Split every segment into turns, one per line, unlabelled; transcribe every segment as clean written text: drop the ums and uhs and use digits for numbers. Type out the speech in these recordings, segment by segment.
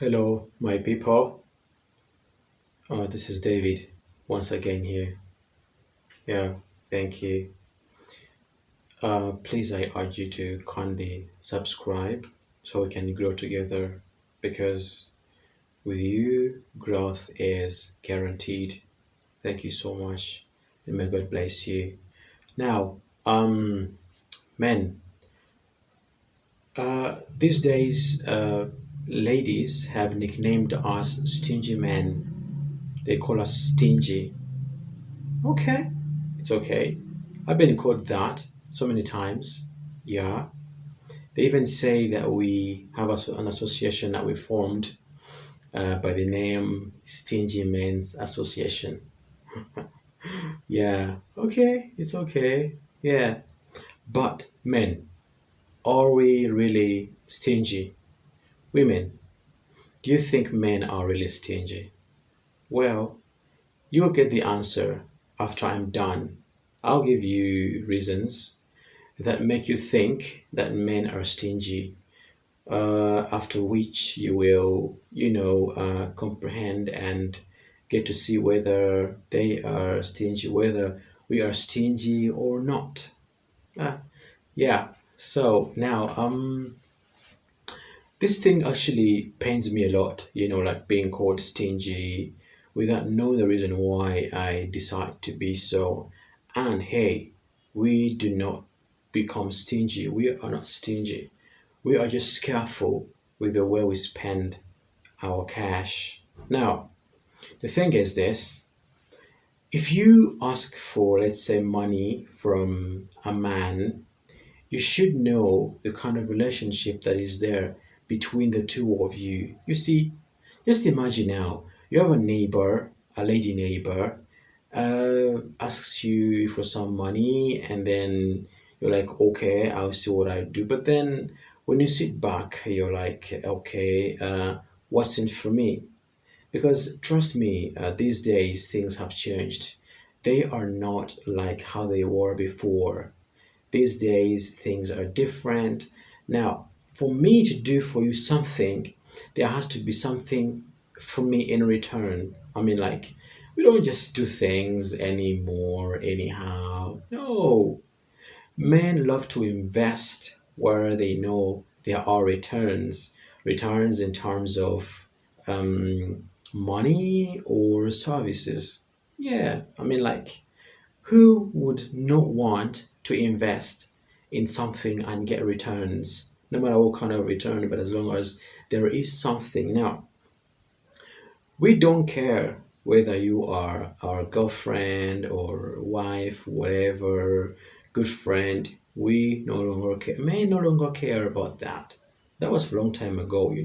Hello, my people. This is David once again here. Yeah, thank you. Please, I urge you to kindly subscribe so we can grow together because with you, growth is guaranteed. Thank you so much, and may God bless you. Now, men, these days, ladies have nicknamed us stingy men. They call us stingy. Okay, it's okay. I've been called that so many times. Yeah. They even say that we have an association that we formed by the name Stingy Men's Association. Yeah. Okay, it's okay. Yeah. But men, are we really stingy? Women, do you think men are really stingy? Well, you'll get the answer after I'm done. I'll give you reasons that make you think that men are stingy, after which you will, comprehend and get to see whether they are stingy, whether we are stingy or not. Uh, yeah. So now, this thing actually pains me a lot, like being called stingy without knowing the reason why I decide to be so. And hey, we do not become stingy. We are not stingy. We are just careful with the way we spend our cash. Now, the thing is this, if you ask for, let's say, money from a man, you should know the kind of relationship that is there between the two of you. You see, just imagine now, you have a neighbor, a lady neighbor, asks you for some money, and then you're like, okay, I'll see what I do. But then when you sit back, you're like, okay, what's in for me? Because trust me, these days things have changed. They are not like how they were before. These days, things are different. Now, for me to do for you something, there has to be something for me in return. I mean, like, we don't just do things anymore, anyhow. No. Men love to invest where they know there are returns. Returns in terms of money or services. Yeah, I mean, like, who would not want to invest in something and get returns, no matter what kind of return, but as long as there is something? Now, we don't care whether you are our girlfriend or wife, whatever, good friend. We no longer care, may no longer care about that. That was a long time ago.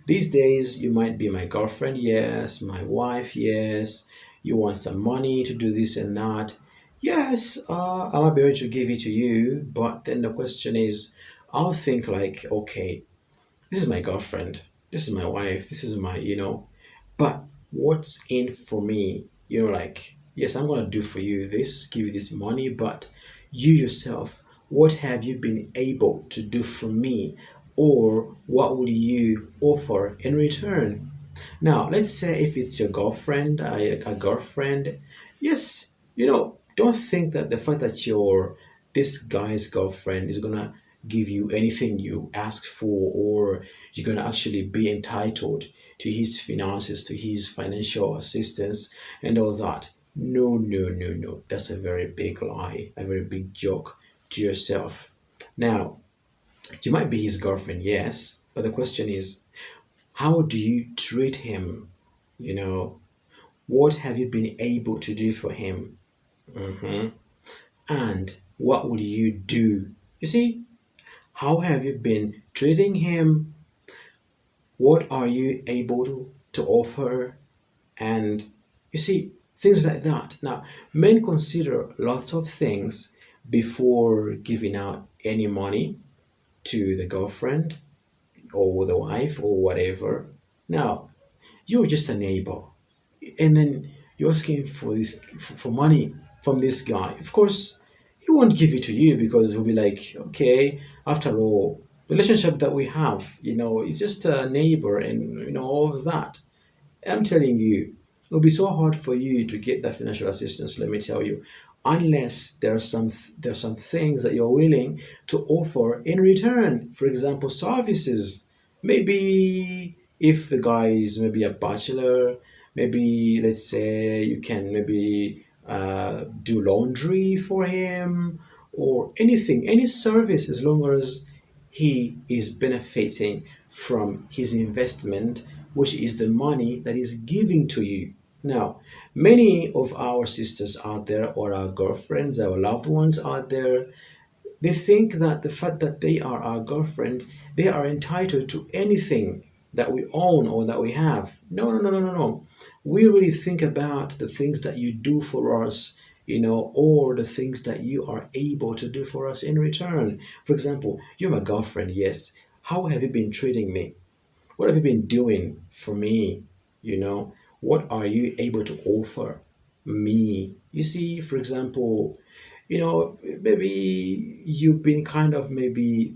These days, you might be my girlfriend, yes, my wife, yes. You want some money to do this and that. Yes, I might be able to give it to you, but then the question is, I'll think like, okay, this is my girlfriend, this is my wife, this is my. But what's in for me? Like, yes, I'm gonna do for you this, give you this money, but you yourself, what have you been able to do for me? Or what will you offer in return? Now, let's say if it's your girlfriend, a girlfriend, yes, don't think that the fact that you're this guy's girlfriend is gonna give you anything you ask for, or you're gonna actually be entitled to his finances, to his financial assistance, and all that. No, no, no, no. That's a very big lie, a very big joke to yourself. Now, you might be his girlfriend, yes, but the question is, how do you treat him? You know, what have you been able to do for him? Mhm. And what will you do? You see, how have you been treating him? What are you able to offer? And you see, things like that. Now, men consider lots of things before giving out any money to the girlfriend or the wife or whatever. Now, you're just a neighbor, and then you're asking for this for money from this guy. Of course, he won't give it to you because he'll be like, okay, after all, The relationship that we have, it's just a neighbor and all of that. I'm telling you, it'll be so hard for you to get that financial assistance. Let me tell you, unless there's some things that you're willing to offer in return. For example, services. Maybe if the guy is maybe a bachelor, maybe let's say you can maybe do laundry for him or anything, any service, as long as he is benefiting from his investment, which is the money that is giving to you. Now, many of our sisters out there, or our girlfriends, our loved ones out there, they think that the fact that they are our girlfriends, they are entitled to anything that we own or that we have. No, no, no, no, no, no. We really think about the things that you do for us, or the things that you are able to do for us in return. For example, you're my girlfriend, yes. How have you been treating me? What have you been doing for me? What are you able to offer me? You see, for example, maybe you've been kind of maybe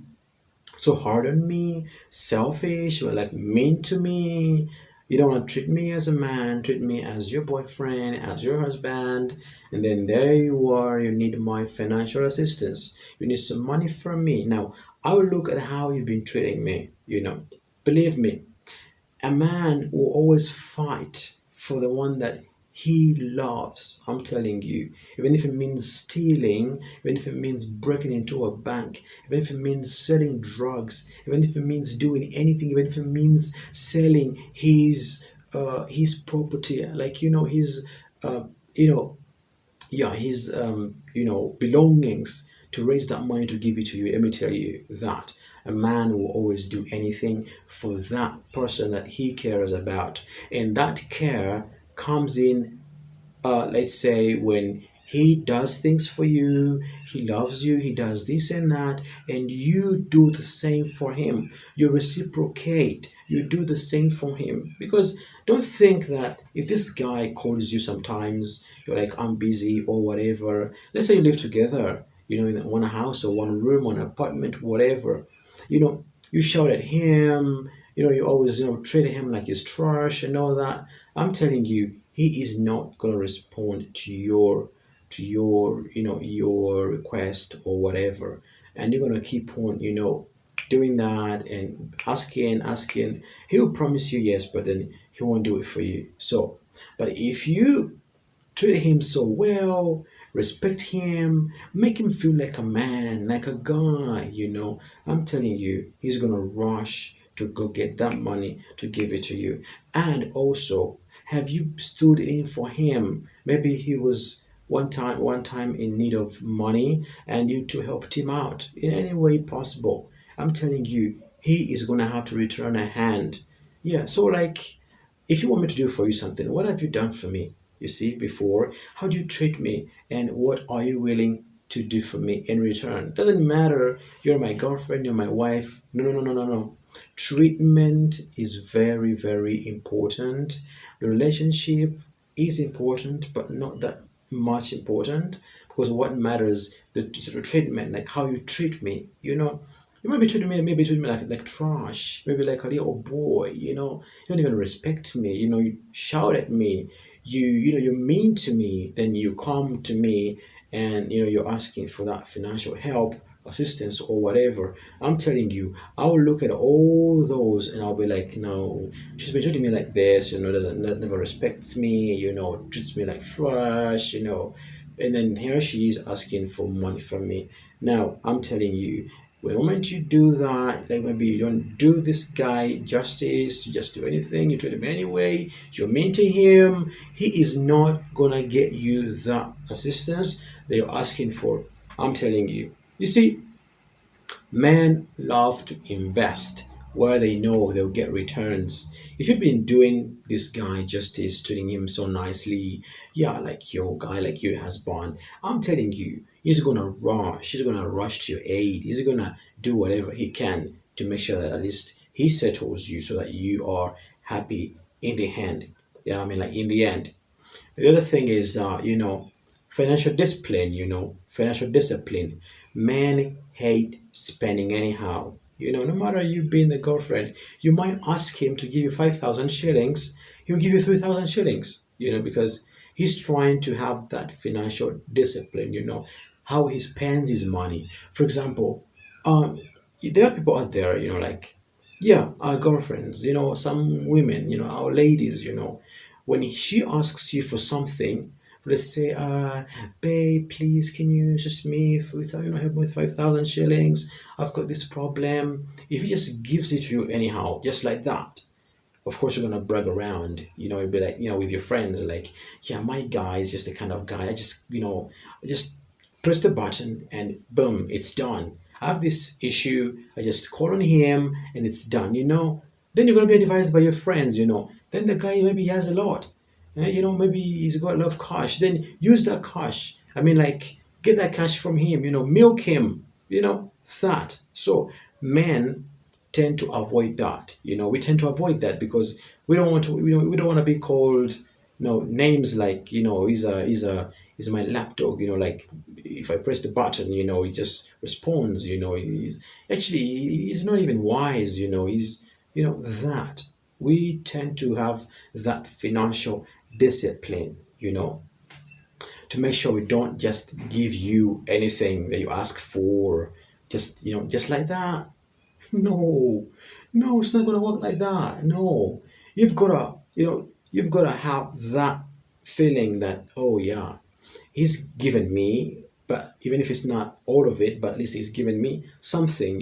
so hard on me, selfish, or like mean to me. You don't want to treat me as a man, treat me as your boyfriend, as your husband. And then there you are, you need my financial assistance. You need some money from me. Now, I will look at how you've been treating me. Believe me, a man will always fight for the one that he loves. I'm telling you, even if it means stealing, even if it means breaking into a bank, even if it means selling drugs, even if it means doing anything, even if it means selling his property, like his uh, you know yeah, his belongings, to raise that money to give it to you. Let me tell you that a man will always do anything for that person that he cares about, and that care comes in, let's say, when he does things for you, he loves you, he does this and that, and you do the same for him. You reciprocate, you do the same for him. Because don't think that if this guy calls you sometimes, you're like, I'm busy or whatever. Let's say you live together, in one house or one room, one apartment, whatever. You shout at him, you always, treat him like he's trash and all that. I'm telling you, he is not gonna respond to your request or whatever, and you're gonna keep on, doing that and asking. He will promise you yes, but then he won't do it for you. So, but if you treat him so well, respect him, make him feel like a man, like a guy. I'm telling you, he's gonna rush to go get that money to give it to you. And also, have you stood in for him? Maybe he was one time in need of money, and you two helped him out in any way possible. I'm telling you, he is gonna have to return a hand. Yeah, so like, if you want me to do for you something, what have you done for me? You see, before, how do you treat me? And what are you willing to do for me in return? Doesn't matter, you're my girlfriend, you're my wife. No, no, no, no, no, no. Treatment is very, very important. The relationship is important, but not that much important, because what matters the treatment, like how you treat me. You might be treating me, maybe treat me like trash, maybe like a little boy. You don't even respect me. You shout at me. You're mean to me. Then you come to me, and you're asking for that financial help, assistance, or whatever. I'm telling you, I'll look at all those and I'll be like, no, she's been treating me like this. Doesn't never respects me. Treats me like trash. And then here she is asking for money from me. Now I'm telling you, the moment you do that, like maybe you don't do this guy justice, you just do anything, you treat him anyway, you're mean to him, he is not gonna get you that assistance that you're asking for. I'm telling you. You see, men love to invest where they know they'll get returns. If you've been doing this guy justice, treating him so nicely, yeah, like your guy, like your husband, I'm telling you, he's gonna rush to your aid. He's gonna do whatever he can to make sure that at least he settles you so that you are happy in the end. Yeah, I mean, like in the end. The other thing is, financial discipline, financial discipline. Men hate spending anyhow. No matter you being the girlfriend, you might ask him to give you 5,000 shillings, he'll give you 3,000 shillings, because he's trying to have that financial discipline, how he spends his money. For example, um, there are people out there, like, yeah, our girlfriends, some women, our ladies, when she asks you for something, let's say, babe, please, can you assist me with, help me with 5,000 shillings? I've got this problem. If he just gives it to you anyhow, just like that, of course you're gonna brag around. You'll be like, with your friends, like, yeah, my guy is just the kind of guy. I just press the button and boom, it's done. I have this issue, I just call on him and it's done. Then you're gonna be advised by your friends. Then the guy maybe he has a lot. Maybe he's got a lot of cash. Then use that cash. I mean, like, get that cash from him. Milk him. That. So men tend to avoid that. We tend to avoid that because we don't want to be called names like he's my lapdog. Like, if I press the button, he just responds. He's not even wise. He's that we tend to have that financial discipline. To make sure we don't just give you anything that you ask for, just like that. No, no, it's not gonna work like that. No, you've gotta have that feeling that, oh yeah, he's given me, but even if it's not all of it, but at least he's given me something.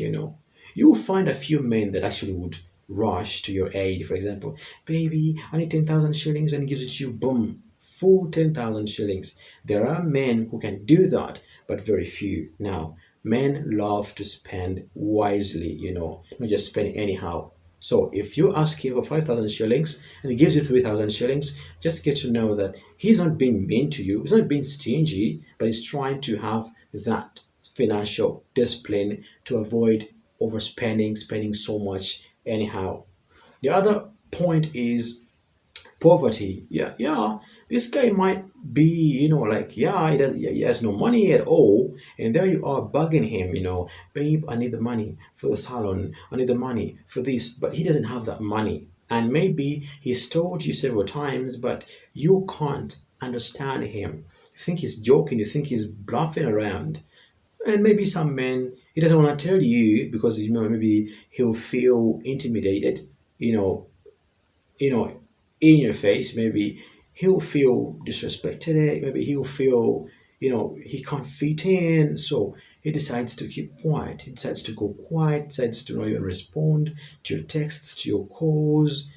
You'll find a few men that actually would rush to your aid. For example, baby, I need 10,000 shillings, and he gives it to you, boom, full 10,000 shillings. There are men who can do that, but very few. Now, men love to spend wisely, not just spend anyhow. So if you ask him for 5,000 shillings and he gives you 3,000 shillings, just get to know that he's not being mean to you, he's not being stingy, but he's trying to have that financial discipline to avoid overspending, spending so much anyhow. The other point is poverty. Yeah, yeah. This guy might be, like, yeah, he has no money at all, and there you are bugging him, babe, I need the money for the salon, I need the money for this, but he doesn't have that money, and maybe he's told you several times, but you can't understand him. You think he's joking, you think he's bluffing around, and maybe some men he doesn't want to tell you because maybe he'll feel intimidated, you know, you know, in your face. Maybe he'll feel disrespected. Maybe he'll feel, he can't fit in. So he decides to keep quiet. He decides to go quiet, decides to not even respond to your texts, to your calls.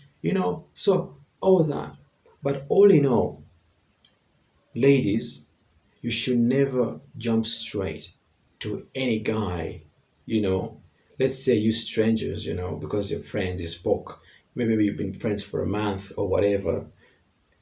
So all that. But all in all, ladies, you should never jump straight to any guy, you know. Let's say you strangers, because you're friends, you spoke. Maybe you've been friends for a month or whatever,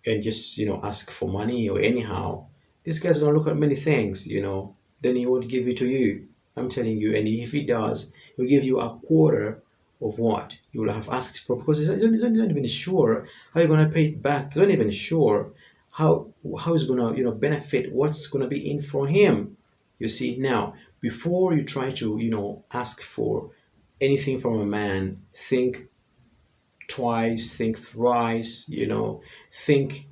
and just ask for money or anyhow, this guy's gonna look at many things, then he won't give it to you. I'm telling you. And if he does, he'll give you a quarter of what you will have asked for, because he's not even sure how you're gonna pay it back. He's not even sure how he's gonna benefit, what's gonna be in for him. You see. Now, before you try to ask for anything from a man, think twice, think thrice, think,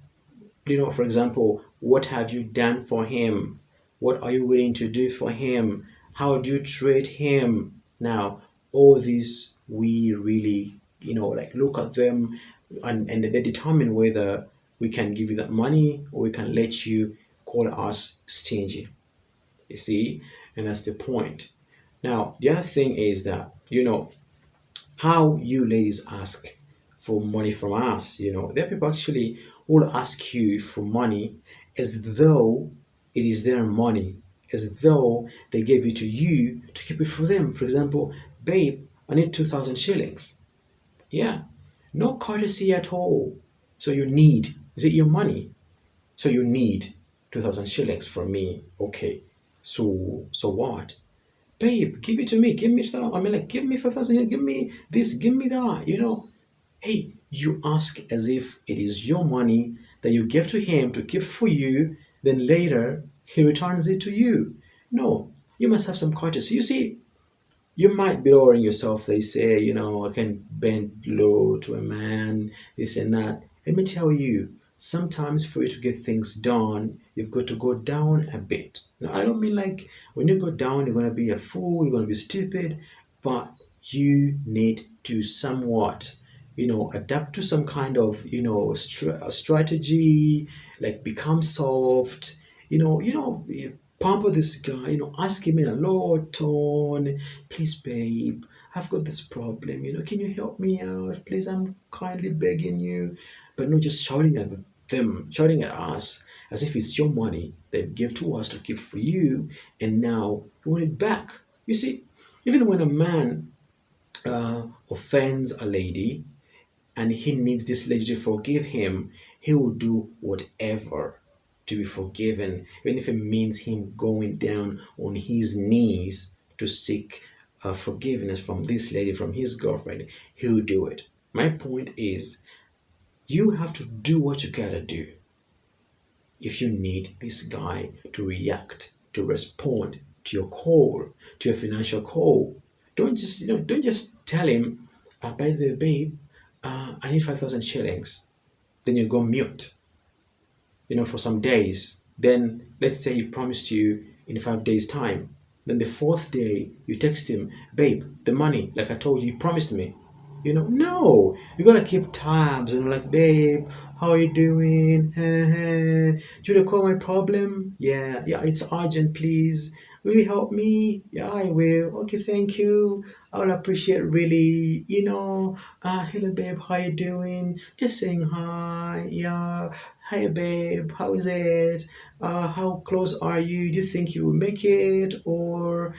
for example, what have you done for him? What are you willing to do for him? How do you treat him? Now, all these we really, like, look at them, and they determine whether we can give you that money or we can let you call us stingy. You see? And that's the point. Now, the other thing is that, how you ladies ask for money from us. There are people actually who will ask you for money as though it is their money, as though they gave it to you to keep it for them. For example, babe, I need 2,000 shillings. Yeah, no courtesy at all. So you need, is it your money? So you need 2,000 shillings from me. Okay, so what? Babe, give it to me. Give me stuff. I mean, like, give me 5,000. Give me this. Give me that. Hey, you ask as if it is your money that you give to him to keep for you. Then later he returns it to you. No, you must have some courtesy. You see, You might be lowering yourself. They say, I can bend low to a man, this and that. Let me tell you, sometimes for you to get things done, you've got to go down a bit. Now, I don't mean like when you go down, you're going to be a fool, you're going to be stupid, but you need to somewhat, adapt to some kind of, strategy, like become soft, pamper this guy, ask him in a low tone, please, babe, I've got this problem, can you help me out? Please, I'm kindly begging you. But not just shouting at them, shouting at us as if it's your money they give to us to keep for you, and now you want it back. You see, even when a man offends a lady, and he needs this lady to forgive him, he will do whatever to be forgiven, even if it means him going down on his knees to seek forgiveness from this lady, from his girlfriend. He'll do it. My point is, you have to do what you gotta do if you need this guy to react, to respond to your call, to your financial call. Don't just tell him, by the way, babe, I need 5,000 shillings. Then you go mute, for some days. Then let's say he promised you in 5 days' time. Then the fourth day you text him, babe, the money, like I told you, you promised me. No, you gotta keep tabs and like, babe, how are you doing? Do you recall my problem? Yeah, yeah, it's urgent, please. Will you help me? Yeah, I will. Okay, thank you. I will appreciate really, hello babe, how you doing? Just saying hi. Yeah. Hi babe, how is it? How close are you? Do you think you will make it? Or,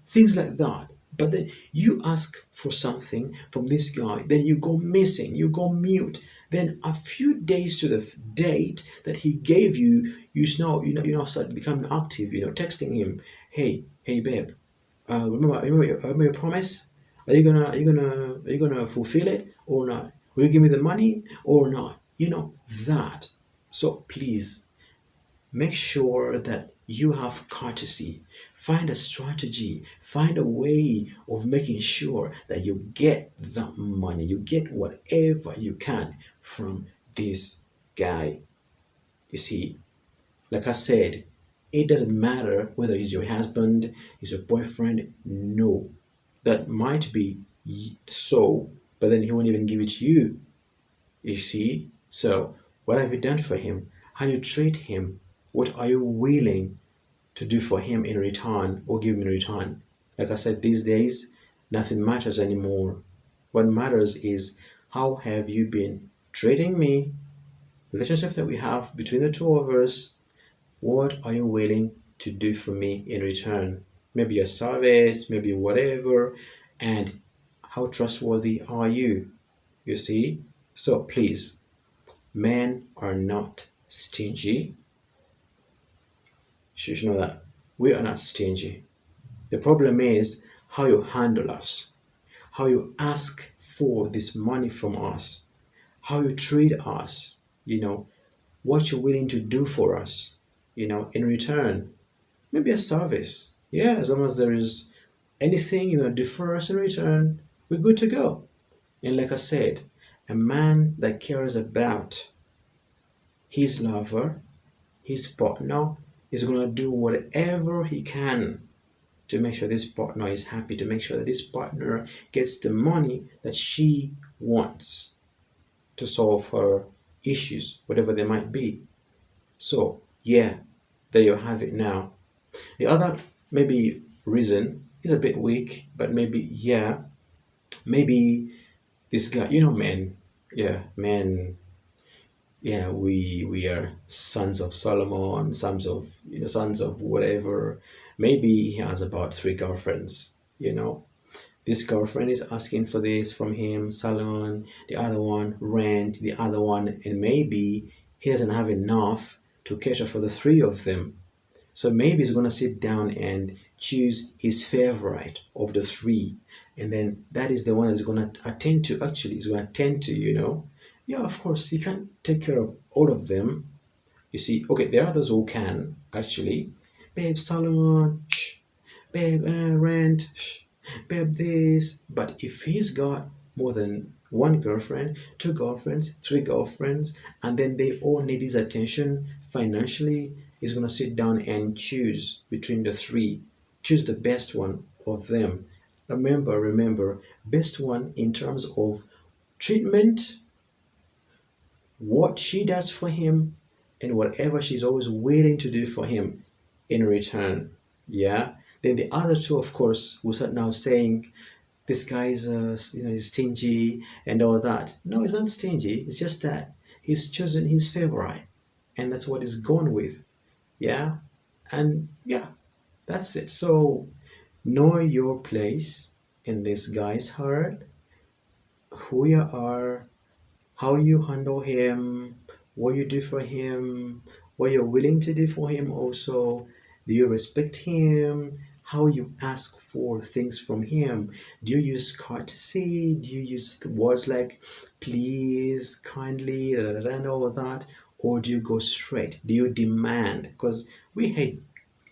things like that. But then you ask for something from this guy, then you go missing, you go mute. Then a few days to the date that he gave you, you now start becoming active, texting him, hey babe, remember your promise? Are you gonna fulfill it or not? Will you give me the money or not? That. So please make sure that you have courtesy. Find a strategy, find a way of making sure that you get that money, you get whatever you can from this guy. You see, like I said, it doesn't matter whether he's your husband, he's your boyfriend. No, that might be so, but then he won't even give it to you. You see? So, what have you done for him? How do you treat him? What are you willing to do for him in return or give him in return? Like I said, these days, nothing matters anymore. What matters is, how have you been treating me? The relationship that we have between the two of us, what are you willing to do for me in return? Maybe a service, maybe whatever, and how trustworthy are you? You see? So please, men are not stingy. You should know that. We are not stingy. The problem is how you handle us, how you ask for this money from us, how you treat us, what you're willing to do for us, in return. Maybe a service. Yeah, as long as there is anything you want to do for us in return, we're good to go. And like I said, a man that cares about his lover, his partner, is going to do whatever he can to make sure this partner is happy, to make sure that this partner gets the money that she wants to solve her issues, whatever they might be. So, yeah, there you have it now. The other maybe reason is a bit weak, but maybe, yeah, maybe this guy, men, yeah, men, yeah, we are sons of Solomon, sons of whatever. Maybe he has about three girlfriends. This girlfriend is asking for this from him, salon, the other one rent, the other one, and maybe he doesn't have enough to cater for the three of them. So maybe he's gonna sit down and choose his favorite of the three, and then that is the one that's gonna attend to. Actually, he's gonna attend to. Yeah, of course, he can't take care of all of them. You see, okay, there are those who can actually. Babe, salon, shh. Babe, rent, shh. babe this. But if he's got more than one girlfriend, two girlfriends, three girlfriends, and then they all need his attention financially, he's gonna sit down and choose between the three, choose the best one of them. Remember, best one in terms of treatment, what she does for him, and whatever she's always willing to do for him in return. Yeah. Then the other two, of course, will start now saying, "This guy is, he's stingy and all that." No, he's not stingy. It's just that he's chosen his favorite, and that's what he's gone with. Yeah. And yeah, that's it. So know your place in this guy's heart, who you are, how you handle him, what you do for him, what you're willing to do for him also. Do you respect him? How you ask for things from him? Do you use courtesy? Do you use the words like please, kindly, da, da, da, and all of that? Or do you go straight? Do you demand? Because we hate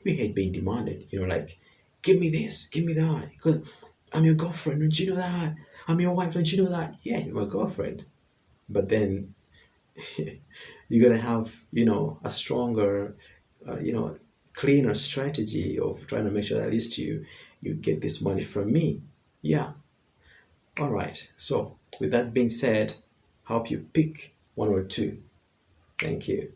being demanded, like, give me this, give me that, because I'm your girlfriend, don't you know that? I'm your wife, don't you know that? Yeah, you're my girlfriend. But then you gotta have a stronger cleaner strategy of trying to make sure that at least you get this money from me. Yeah. All right, so with that being said, I hope you pick one or two. Thank you.